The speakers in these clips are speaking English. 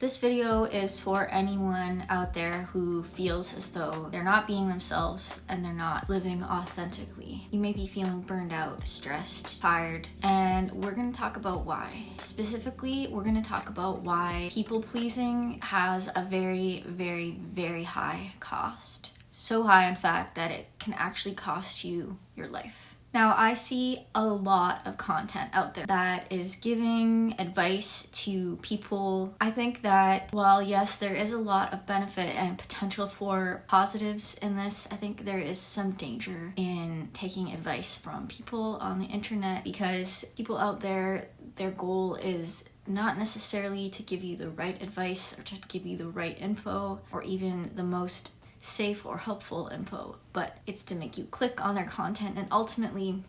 This video is for anyone out there who feels as though they're not being themselves and they're not living authentically. You may be feeling burned out, stressed, tired, and we're going to talk about why. Specifically, we're going to talk about why people-pleasing has a very, very, very high cost. So high, in fact, that it can actually cost you your life. Now, I see a lot of content out there that is giving advice to people. I think that while yes, there is a lot of benefit and potential for positives in this, I think there is some danger in taking advice from people on the internet, because people out there, their goal is not necessarily to give you the right advice or to give you the right info or even the most safe or helpful info, but it's to make you click on their content, and ultimately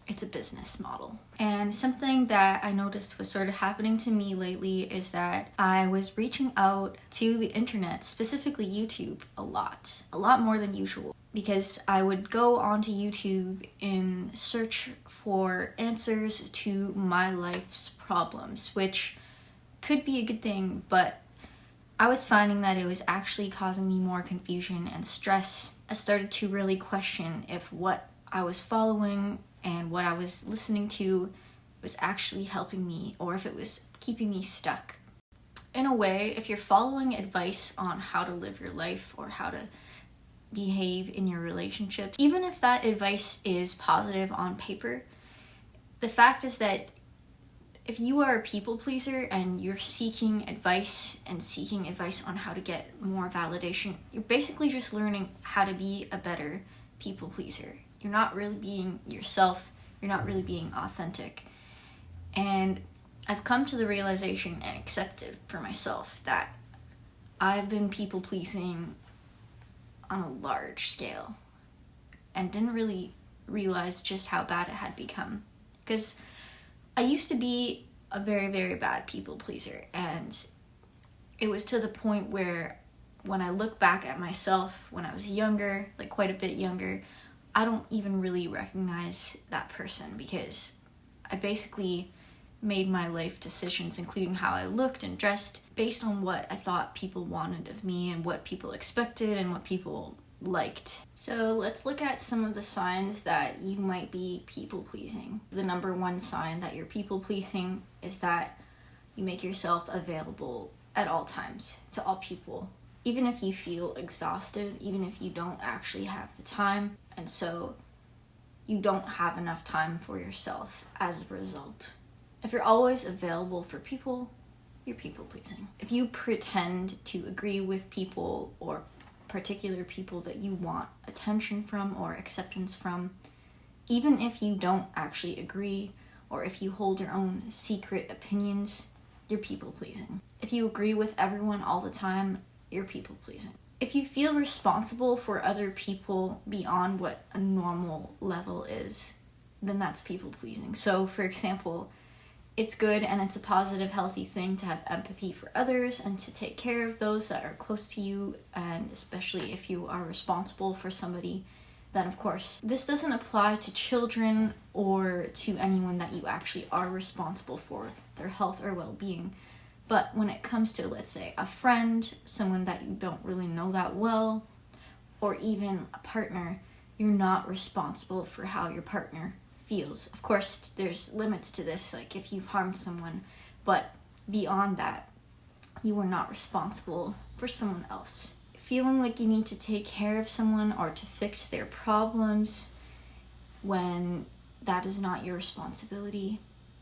it's a business model. And something that I noticed was sort of happening to me lately is that I was reaching out to the internet, specifically YouTube, a lot more than usual, because I would go onto YouTube in search for answers to my life's problems, which could be a good thing, but I was finding that it was actually causing me more confusion and stress. I started to really question if what I was following and what I was listening to was actually helping me or if it was keeping me stuck. In a way, if you're following advice on how to live your life or how to behave in your relationships, even if that advice is positive on paper, the fact is that if you are a people pleaser and you're seeking advice on how to get more validation, you're basically just learning how to be a better people pleaser. You're not really being yourself. You're not really being authentic. And I've come to the realization and accepted for myself that I've been people pleasing on a large scale and didn't really realize just how bad it had become. Because I used to be a very, very bad people pleaser, and it was to the point where when I look back at myself when I was younger, like quite a bit younger, I don't even really recognize that person, because I basically made my life decisions, including how I looked and dressed, based on what I thought people wanted of me and what people expected and what people liked. So let's look at some of the signs that you might be people-pleasing. The number one sign that you're people-pleasing is that you make yourself available at all times to all people, even if you feel exhausted, even if you don't actually have the time, and so you don't have enough time for yourself as a result. If you're always available for people, you're people-pleasing. If you pretend to agree with people or particular people that you want attention from or acceptance from, even if you don't actually agree, or if you hold your own secret opinions, you're people-pleasing. If you agree with everyone all the time, you're people-pleasing. If you feel responsible for other people beyond what a normal level is, then that's people-pleasing. So, for example, it's good and it's a positive, healthy thing to have empathy for others and to take care of those that are close to you, and especially if you are responsible for somebody, then of course. This doesn't apply to children or to anyone that you actually are responsible for, their health or well-being. But when it comes to, let's say, a friend, someone that you don't really know that well, or even a partner, you're not responsible for how your partner feels. Of course, there's limits to this, like if you've harmed someone, but beyond that, you are not responsible for someone else. Feeling like you need to take care of someone or to fix their problems when that is not your responsibility,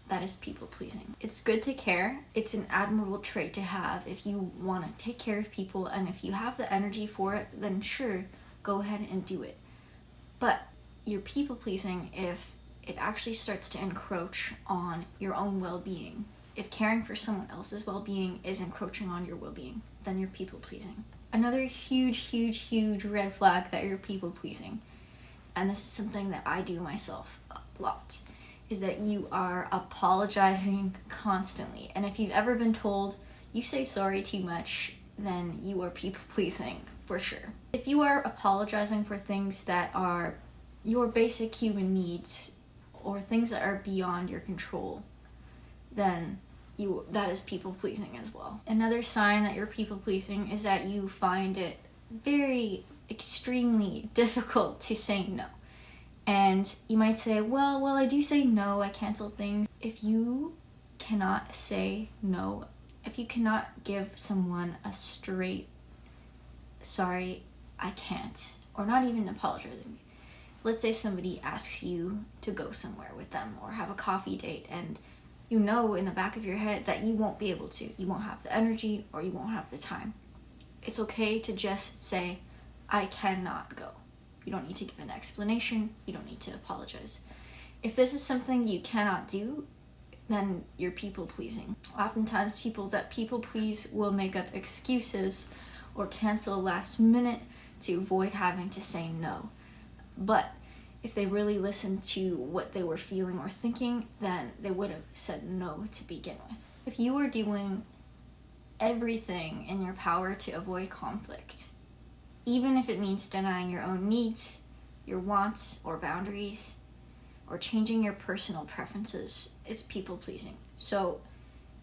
that is people-pleasing. It's good to care. It's an admirable trait to have if you want to take care of people, and if you have the energy for it, then sure, go ahead and do it. But you're people-pleasing if it actually starts to encroach on your own well-being. If caring for someone else's well-being is encroaching on your well-being, then you're people-pleasing. Another huge red flag that you're people-pleasing, and this is something that I do myself a lot, is that you are apologizing constantly. And if you've ever been told you say sorry too much, then you are people-pleasing for sure. If you are apologizing for things that are your basic human needs or things that are beyond your control, then that is people pleasing as well. Another sign that you're people pleasing is that you find it very extremely difficult to say no. And you might say, well, I do say no, I cancel things. If you cannot say no, if you cannot give someone a straight, sorry, I can't, or not even apologizing. Let's say somebody asks you to go somewhere with them or have a coffee date, and you know in the back of your head that you won't be able to. You won't have the energy or you won't have the time. It's okay to just say, I cannot go. You don't need to give an explanation. You don't need to apologize. If this is something you cannot do, then you're people pleasing. Oftentimes people that people please will make up excuses or cancel last minute to avoid having to say no. But if they really listened to what they were feeling or thinking, then they would have said no to begin with. If you were doing everything in your power to avoid conflict, even if it means denying your own needs, your wants or boundaries, or changing your personal preferences, it's people pleasing. So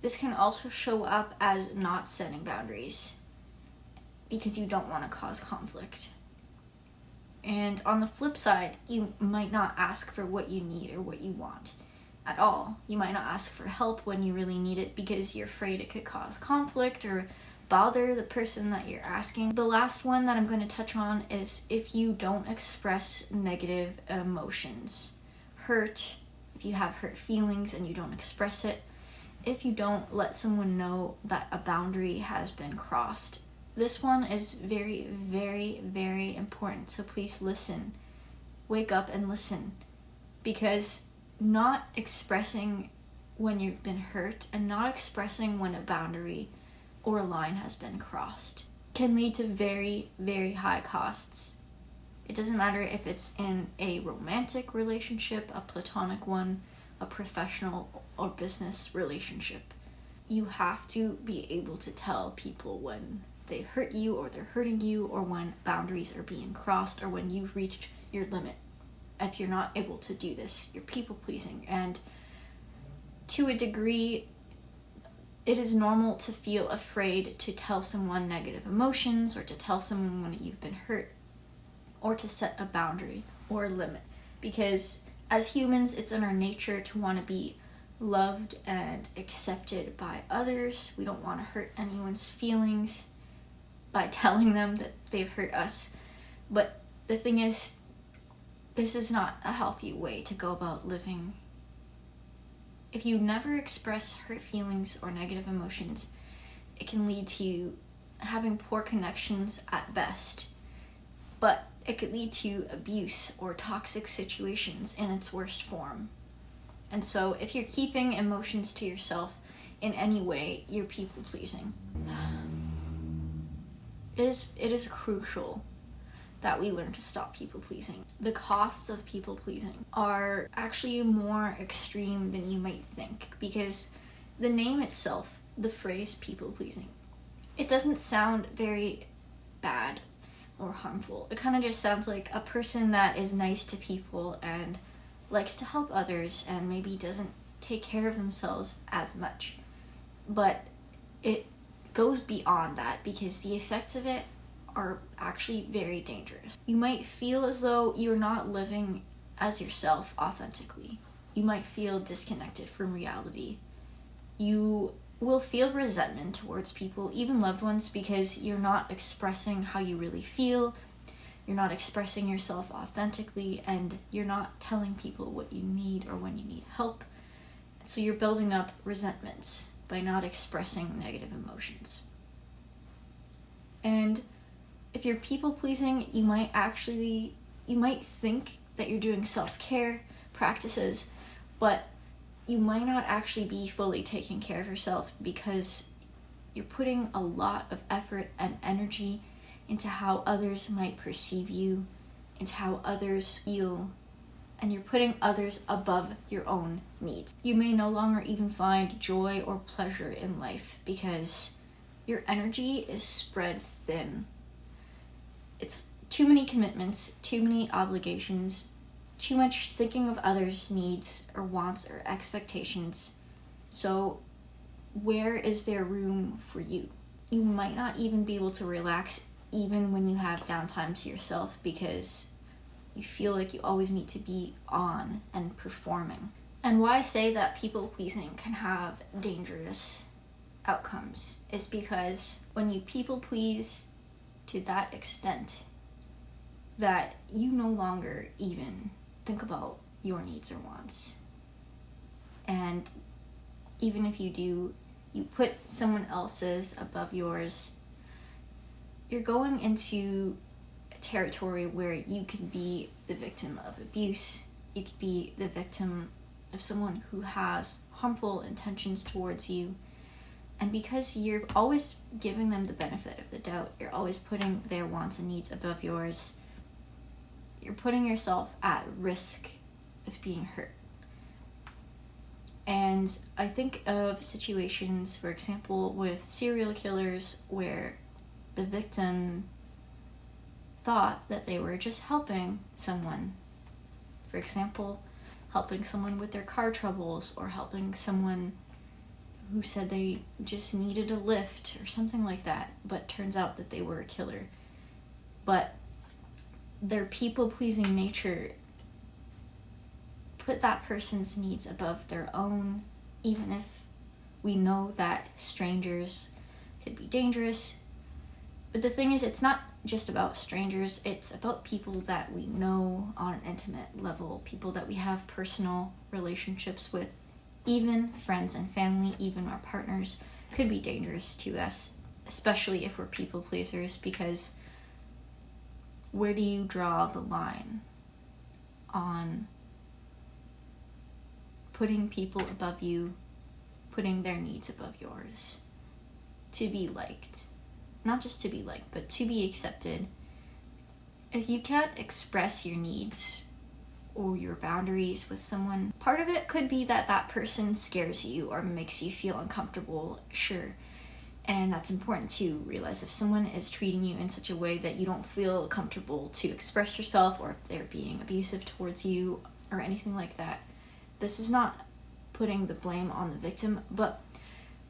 this can also show up as not setting boundaries because you don't want to cause conflict. And on the flip side, you might not ask for what you need or what you want at all. You might not ask for help when you really need it because you're afraid it could cause conflict or bother the person that you're asking. The last one that I'm going to touch on is if you don't express negative emotions. Hurt, if you have hurt feelings and you don't express it. If you don't let someone know that a boundary has been crossed. This one is very, very, very important, so please listen. Wake up and listen. Because not expressing when you've been hurt and not expressing when a boundary or a line has been crossed can lead to very, very high costs. It doesn't matter if it's in a romantic relationship, a platonic one, a professional or business relationship. You have to be able to tell people when they've hurt you or they're hurting you or when boundaries are being crossed or when you've reached your limit. If you're not able to do this, you're people pleasing. And to a degree, it is normal to feel afraid to tell someone negative emotions or to tell someone when you've been hurt or to set a boundary or a limit. Because as humans, it's in our nature to want to be loved and accepted by others. We don't want to hurt anyone's feelings by telling them that they've hurt us. But the thing is, this is not a healthy way to go about living. If you never express hurt feelings or negative emotions, it can lead to having poor connections at best. But it could lead to abuse or toxic situations in its worst form. And so if you're keeping emotions to yourself in any way, you're people pleasing. It is crucial that we learn to stop people pleasing. The costs of people pleasing are actually more extreme than you might think, because the name itself, the phrase people pleasing, it doesn't sound very bad or harmful. It kind of just sounds like a person that is nice to people and likes to help others and maybe doesn't take care of themselves as much. But it goes beyond that because the effects of it are actually very dangerous. You might feel as though you're not living as yourself authentically. You might feel disconnected from reality. You will feel resentment towards people, even loved ones, because you're not expressing how you really feel. You're not expressing yourself authentically, and you're not telling people what you need or when you need help. So you're building up resentments by not expressing negative emotions. And if you're people-pleasing, you might think that you're doing self-care practices, but you might not actually be fully taking care of yourself because you're putting a lot of effort and energy into how others might perceive you, into how others feel, and you're putting others above your own needs. You may no longer even find joy or pleasure in life because your energy is spread thin. It's too many commitments, too many obligations, too much thinking of others' needs or wants or expectations. So where is there room for you? You might not even be able to relax even when you have downtime to yourself because you feel like you always need to be on and performing. And why I say that people pleasing can have dangerous outcomes is because when you people please to that extent that you no longer even think about your needs or wants. And even if you do, you put someone else's above yours, you're going into a territory where you can be the victim of abuse. You could be the victim of someone who has harmful intentions towards you. And because you're always giving them the benefit of the doubt, you're always putting their wants and needs above yours, you're putting yourself at risk of being hurt. And I think of situations, for example, with serial killers where the victim thought that they were just helping someone. For example, helping someone with their car troubles, or helping someone who said they just needed a lift or something like that, but turns out that they were a killer. But their people-pleasing nature put that person's needs above their own, even if we know that strangers could be dangerous. But the thing is, it's not just about strangers, it's about people that we know on an intimate level, people that we have personal relationships with. Even friends and family, even our partners, could be dangerous to us, especially if we're people pleasers, because where do you draw the line on putting people above you, putting their needs above yours, to be liked? Not just to be liked, but to be accepted. If you can't express your needs or your boundaries with someone, part of it could be that that person scares you or makes you feel uncomfortable, sure. And that's important to realize. If someone is treating you in such a way that you don't feel comfortable to express yourself, or if they're being abusive towards you or anything like that, this is not putting the blame on the victim, but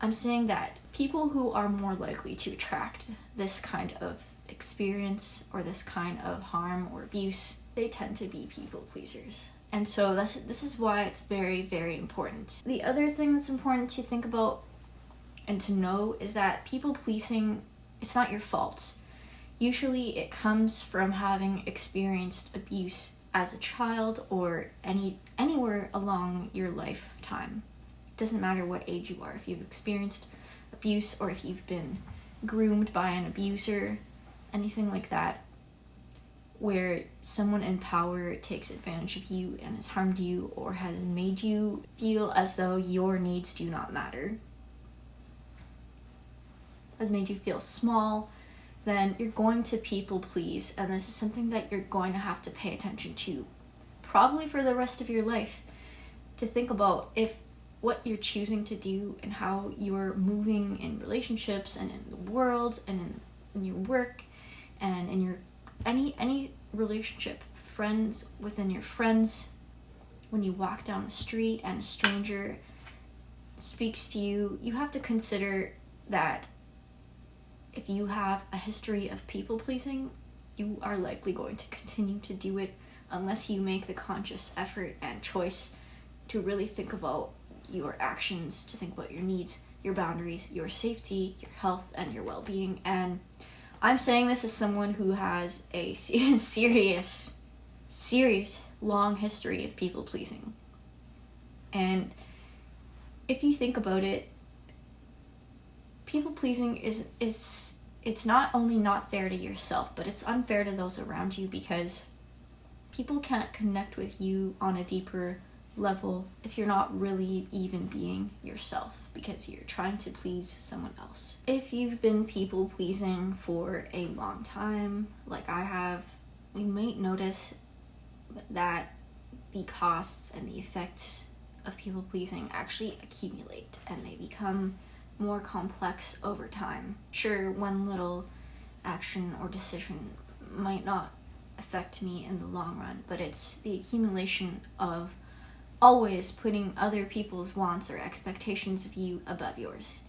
I'm saying that people who are more likely to attract this kind of experience or this kind of harm or abuse, they tend to be people pleasers. And so this is why it's very, very important. The other thing that's important to think about and to know is that people pleasing, it's not your fault. Usually it comes from having experienced abuse as a child or anywhere along your lifetime. It doesn't matter what age you are. If you've experienced abuse or if you've been groomed by an abuser, anything like that, where someone in power takes advantage of you and has harmed you or has made you feel as though your needs do not matter, has made you feel small, then you're going to people please, and this is something that you're going to have to pay attention to, probably for the rest of your life, to think about if what you're choosing to do and how you're moving in relationships and in the world and in your work and in your any relationship, friends within your friends, when you walk down the street and a stranger speaks to you, you have to consider that if you have a history of people pleasing, you are likely going to continue to do it unless you make the conscious effort and choice to really think about your actions, to think about your needs, your boundaries, your safety, your health, and your well-being. And I'm saying this as someone who has a serious, long history of people pleasing. And if you think about it, people pleasing is it's not only not fair to yourself, but it's unfair to those around you, because people can't connect with you on a deeper level if you're not really even being yourself, because you're trying to please someone else. If you've been people pleasing for a long time, like I have, you might notice that the costs and the effects of people pleasing actually accumulate and they become more complex over time. Sure, one little action or decision might not affect me in the long run, but it's the accumulation of always putting other people's wants or expectations of you above yours.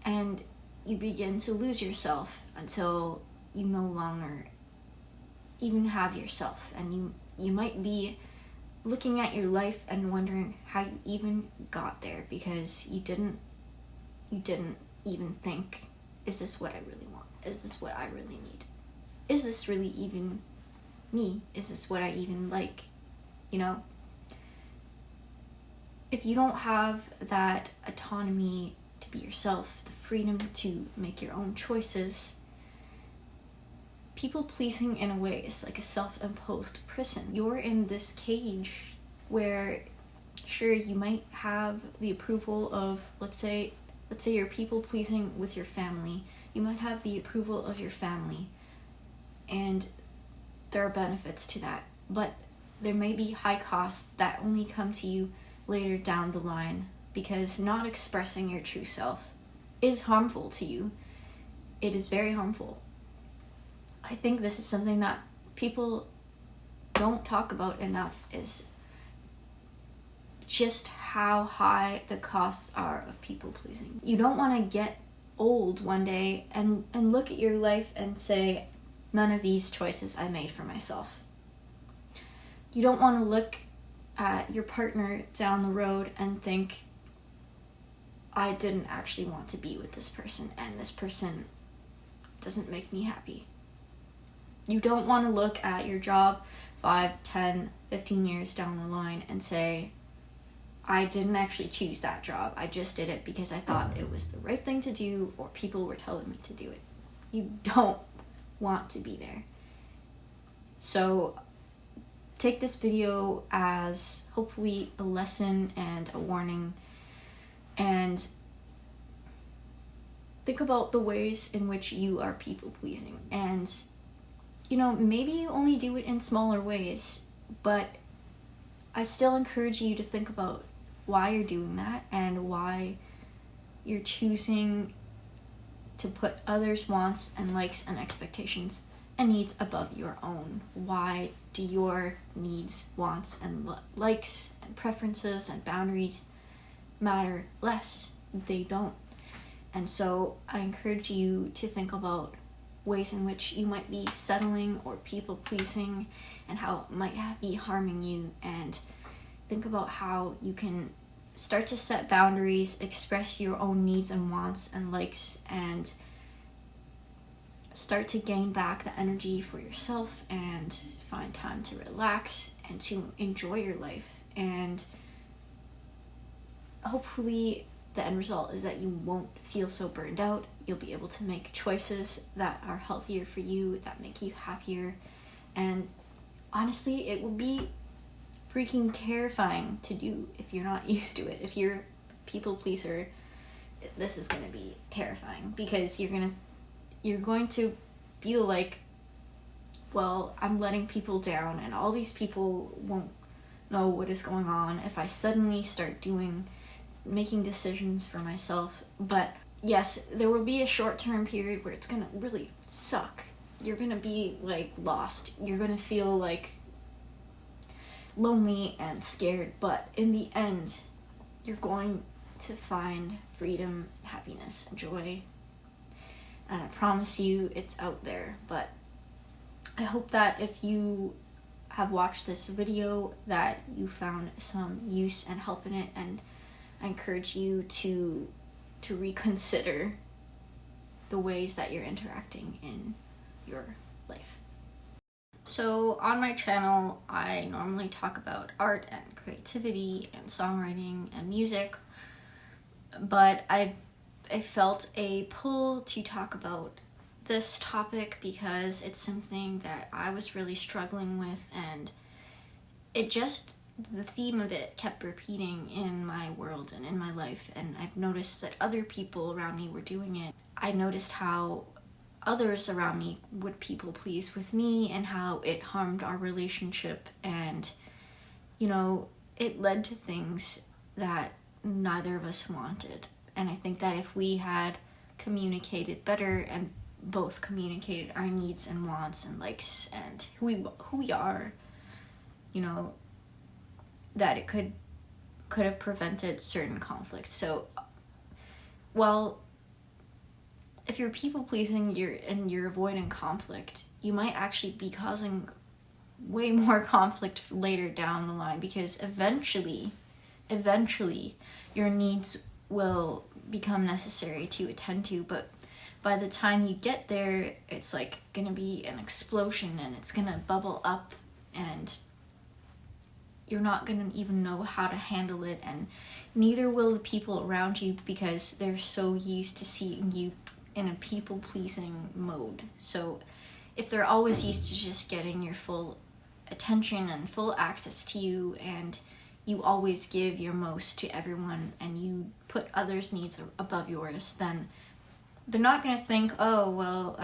And you begin to lose yourself until you no longer even have yourself. And you might be looking at your life and wondering how you even got there, because you didn't even think, is this what I really want? Is this what I really need? Is this really even me? Is this what I even like? You know? If you don't have that autonomy to be yourself, the freedom to make your own choices, people pleasing in a way is like a self-imposed prison. You're in this cage where, sure, you might have the approval of, let's say you're people pleasing with your family. You might have the approval of your family, and there are benefits to that, but there may be high costs that only come to you later down the line, because not expressing your true self is harmful to you. It is very harmful. I think this is something that people don't talk about enough, is just how high the costs are of people pleasing. You don't want to get old one day and look at your life and say, none of these choices I made for myself. You don't want to look at your partner down the road and think, I didn't actually want to be with this person, and this person doesn't make me happy. You don't want to look at your job 5, 10, 15 years down the line and say, I didn't actually choose that job. I just did it because I thought it was the right thing to do, or people were telling me to do it. You don't want to be there. So take this video as hopefully a lesson and a warning, and think about the ways in which you are people pleasing. And maybe you only do it in smaller ways, but I still encourage you to think about why you're doing that and why you're choosing to put others' wants and likes and expectations and needs above your own. Why do your needs, wants, and likes and preferences and boundaries matter less? They don't. And so I encourage you to think about ways in which you might be settling or people pleasing and how it might be harming you, and think about how you can start to set boundaries, express your own needs and wants and likes, and start to gain back the energy for yourself and find time to relax and to enjoy your life. And hopefully the end result is that you won't feel so burned out. You'll be able to make choices that are healthier for you, that make you happier. And honestly, it will be freaking terrifying to do if you're not used to it. If you're a people pleaser, this is going to be terrifying, because you're going to feel like, well, I'm letting people down and all these people won't know what is going on if I suddenly start making decisions for myself. But yes, there will be a short-term period where it's going to really suck. You're going to be lost. You're going to feel lonely and scared, but in the end, you're going to find freedom, happiness, and joy. And I promise you, it's out there. But I hope that if you have watched this video, that you found some use and help in it, and I encourage you to reconsider the ways that you're interacting in your life. So on my channel, I normally talk about art and creativity and songwriting and music, but I felt a pull to talk about this topic because it's something that I was really struggling with, and the theme of it kept repeating in my world and in my life, and I've noticed that other people around me were doing it. I noticed how others around me would people please with me and how it harmed our relationship, and it led to things that neither of us wanted. And I think that if we had communicated better and both communicated our needs and wants and likes and who we are, that it could could have prevented certain conflicts. So, well, if you're people pleasing, you're avoiding conflict, you might actually be causing way more conflict later down the line, because eventually your needs will become necessary to attend to, but by the time you get there, it's like gonna be an explosion, and it's gonna bubble up, and you're not gonna even know how to handle it, and neither will the people around you, because they're so used to seeing you in a people-pleasing mode. So if they're always used to just getting your full attention and full access to you, and you always give your most to everyone, and you put others' needs above yours, then they're not going to think, oh, well,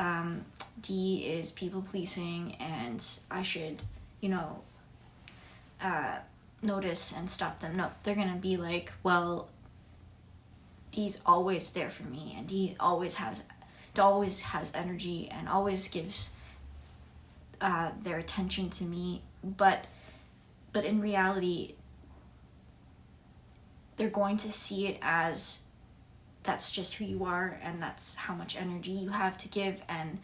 Dee is people-pleasing, and I should, notice and stop them. No, they're going to be like, well, Dee's always there for me, and Dee always has energy and always gives their attention to me, but in reality, they're going to see it as that's just who you are, and that's how much energy you have to give. And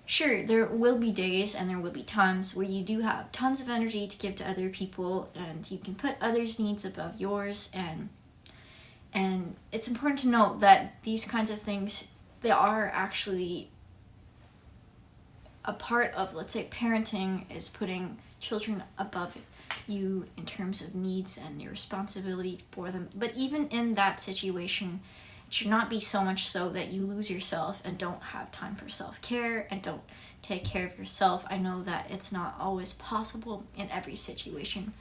sure, there will be days and there will be times where you do have tons of energy to give to other people, and you can put others' needs above yours, and it's important to note that these kinds of things, they are actually a part of, let's say, parenting is putting children above you in terms of needs and your responsibility for them. But even in that situation, it should not be so much so that you lose yourself and don't have time for self-care and don't take care of yourself. I know that it's not always possible in every situation.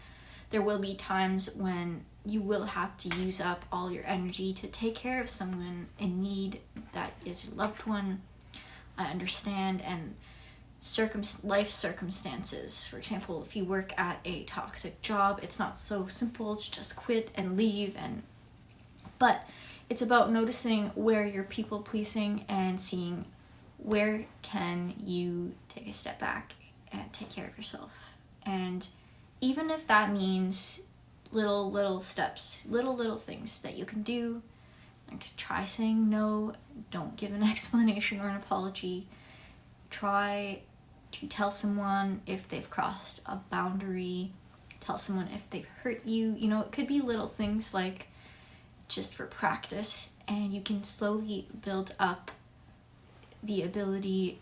There will be times when you will have to use up all your energy to take care of someone in need that is your loved one. I understand, and life circumstances. For example, if you work at a toxic job, it's not so simple to just quit and leave, but it's about noticing where you're people pleasing and seeing where can you take a step back and take care of yourself. And even if that means little steps, little things that you can do, like try saying no, don't give an explanation or an apology, try to tell someone if they've crossed a boundary, tell someone if they've hurt you. It could be little things like just for practice, and you can slowly build up the ability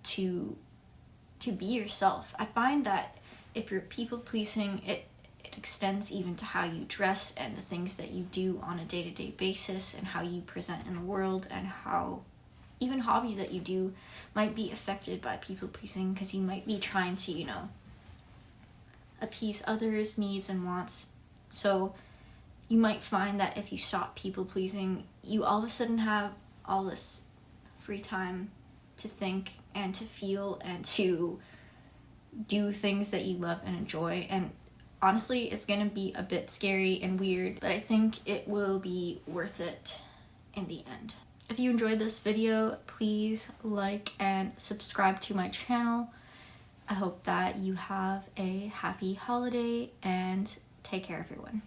to be yourself. I find that if you're people pleasing, it extends even to how you dress and the things that you do on a day-to-day basis and how you present in the world, and how even hobbies that you do might be affected by people pleasing, because you might be trying to, appease others' needs and wants. So you might find that if you stop people pleasing, you all of a sudden have all this free time to think and to feel and to do things that you love and enjoy. And honestly, it's going to be a bit scary and weird, but I think it will be worth it in the end. If you enjoyed this video, please like and subscribe to my channel. I hope that you have a happy holiday, and take care, everyone.